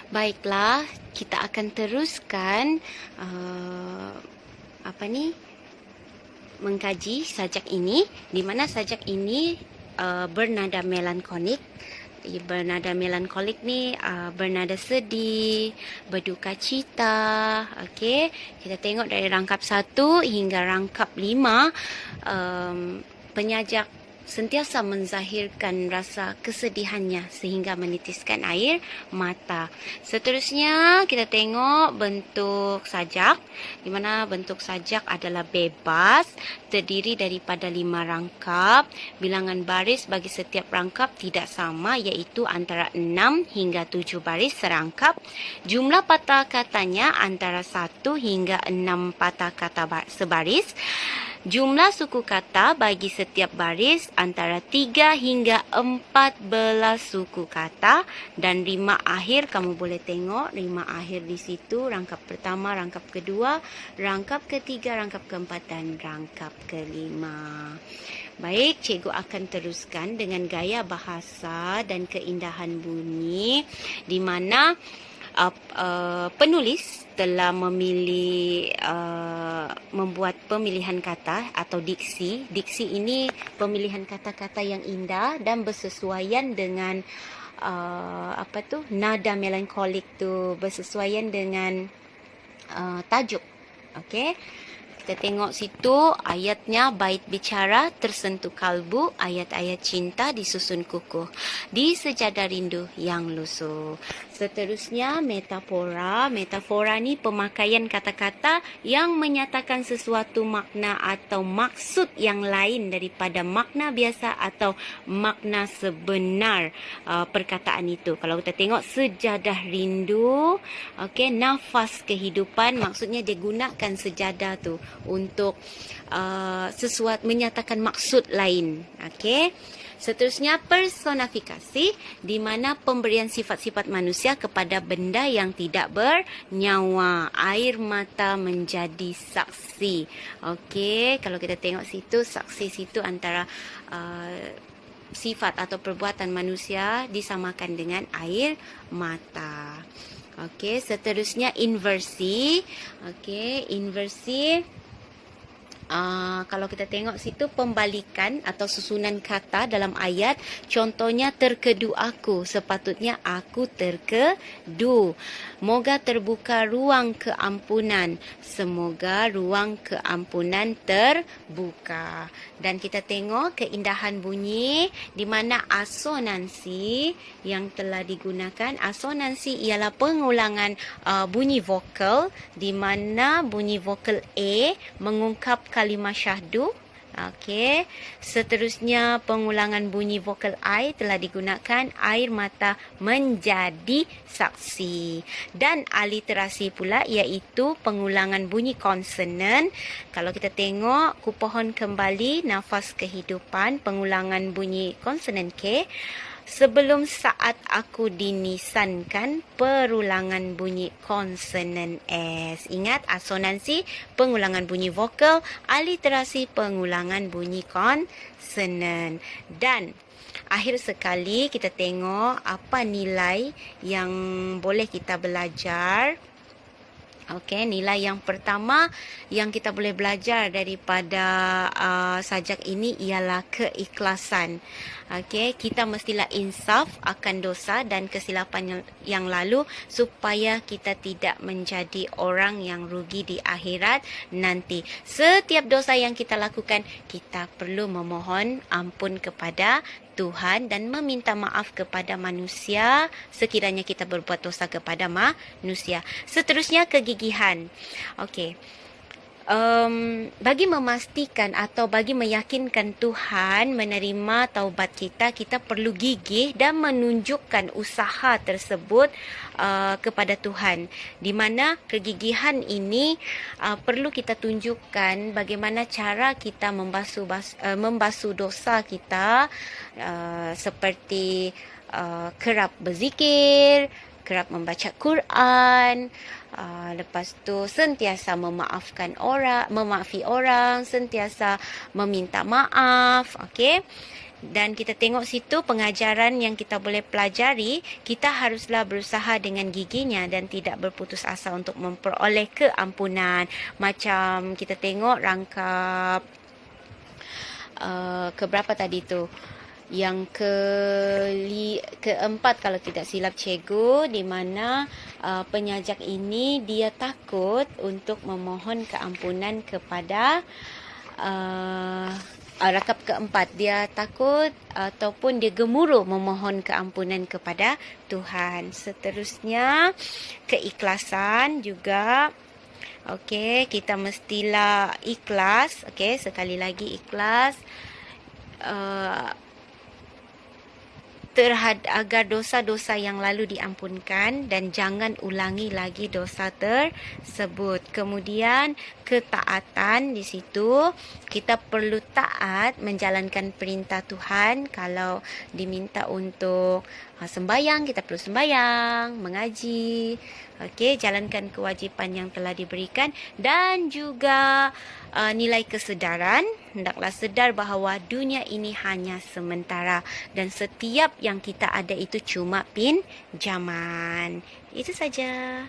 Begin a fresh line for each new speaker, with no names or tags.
Baiklah, kita akan teruskan mengkaji sajak ini, di mana sajak ini bernada melankolik. Bernada melankolik ni bernada sedih, berduka cita. Okey, kita tengok dari rangkap 1 hingga rangkap 5. Penyajak sentiasa menzahirkan rasa kesedihannya sehingga menitiskan air mata. Seterusnya kita tengok bentuk sajak, di mana bentuk sajak adalah bebas, terdiri daripada 5 rangkap. Bilangan baris bagi setiap rangkap tidak sama, iaitu antara 6 hingga 7 baris serangkap. Jumlah patah katanya antara 1 hingga 6 patah kata sebaris. Jumlah suku kata bagi setiap baris antara 3 hingga 14 suku kata, dan rima akhir kamu boleh tengok rima akhir di situ, rangkap pertama, rangkap kedua, rangkap ketiga, rangkap keempat dan rangkap kelima. Baik, cikgu akan teruskan dengan gaya bahasa dan keindahan bunyi, di mana penulis telah memilih membuat pemilihan kata atau diksi. Diksi ini pemilihan kata-kata yang indah dan bersesuaian dengan nada melankolik tu, bersesuaian dengan tajuk. Okey. Kita tengok situ ayatnya, bait bicara tersentuh kalbu, ayat-ayat cinta disusun kukuh di sejadah rindu yang lusuh. Seterusnya metafora. Metafora ni pemakaian kata-kata yang menyatakan sesuatu makna atau maksud yang lain daripada makna biasa atau makna sebenar perkataan itu. Kalau kita tengok sejadah rindu, okey, nafas kehidupan, maksudnya dia gunakan sejadah tu untuk sesuatu menyatakan maksud lain. Okey. Seterusnya personifikasi, di mana pemberian sifat-sifat manusia kepada benda yang tidak bernyawa. Air mata menjadi saksi. Okey, kalau kita tengok situ, saksi situ antara sifat atau perbuatan manusia disamakan dengan air mata. Okey, seterusnya inversi. Okey, inversi. Kalau kita tengok situ pembalikan atau susunan kata dalam ayat, contohnya terkedu aku, sepatutnya aku terkedu. Moga terbuka ruang keampunan, semoga ruang keampunan terbuka. Dan kita tengok keindahan bunyi, di mana asonansi yang telah digunakan. Asonansi ialah pengulangan bunyi vokal, di mana bunyi vokal A mengungkap kalimah syahdu. Okey. Seterusnya pengulangan bunyi vokal I telah digunakan, air mata menjadi saksi. Dan aliterasi pula, iaitu pengulangan bunyi konsonan. Kalau kita tengok kupohon kembali, nafas kehidupan, pengulangan bunyi konsonan K. Sebelum saat aku dinisankan, perulangan bunyi konsonan S. Ingat, asonansi pengulangan bunyi vokal, aliterasi pengulangan bunyi konsonan. Dan akhir sekali kita tengok apa nilai yang boleh kita belajar. Okey, nilai yang pertama yang kita boleh belajar daripada sajak ini ialah keikhlasan. Okey, kita mestilah insaf akan dosa dan kesilapan yang lalu supaya kita tidak menjadi orang yang rugi di akhirat nanti. Setiap dosa yang kita lakukan, kita perlu memohon ampun kepada Tuhan dan meminta maaf kepada manusia sekiranya kita berbuat dosa kepada manusia. Seterusnya kegigihan. Okey. Bagi memastikan atau bagi meyakinkan Tuhan menerima taubat kita, kita perlu gigih dan menunjukkan usaha tersebut kepada Tuhan. Di mana kegigihan ini perlu kita tunjukkan bagaimana cara kita membasuh dosa kita, seperti kerap berzikir, kerap membaca Quran, lepas tu sentiasa memaafi orang, sentiasa meminta maaf. Okey. Dan kita tengok situ pengajaran yang kita boleh pelajari, kita haruslah berusaha dengan giginya dan tidak berputus asa untuk memperoleh keampunan. Macam kita tengok rangkap keberapa tadi tu? Yang keempat kalau tidak silap cikgu, di mana penyajak ini dia takut untuk memohon keampunan kepada rakap keempat, dia takut ataupun dia gemuruh memohon keampunan kepada Tuhan. Seterusnya keikhlasan juga. Okey, kita mestilah ikhlas. Okey, sekali lagi ikhlas agar dosa-dosa yang lalu diampunkan dan jangan ulangi lagi dosa tersebut. Kemudian ketaatan, di situ kita perlu taat menjalankan perintah Tuhan. Kalau diminta untuk sembahyang, kita perlu sembahyang, mengaji. Okey, jalankan kewajipan yang telah diberikan dan juga nilai kesedaran. Hendaklah sedar bahawa dunia ini hanya sementara dan setiap yang kita ada itu cuma pinjaman. Itu saja.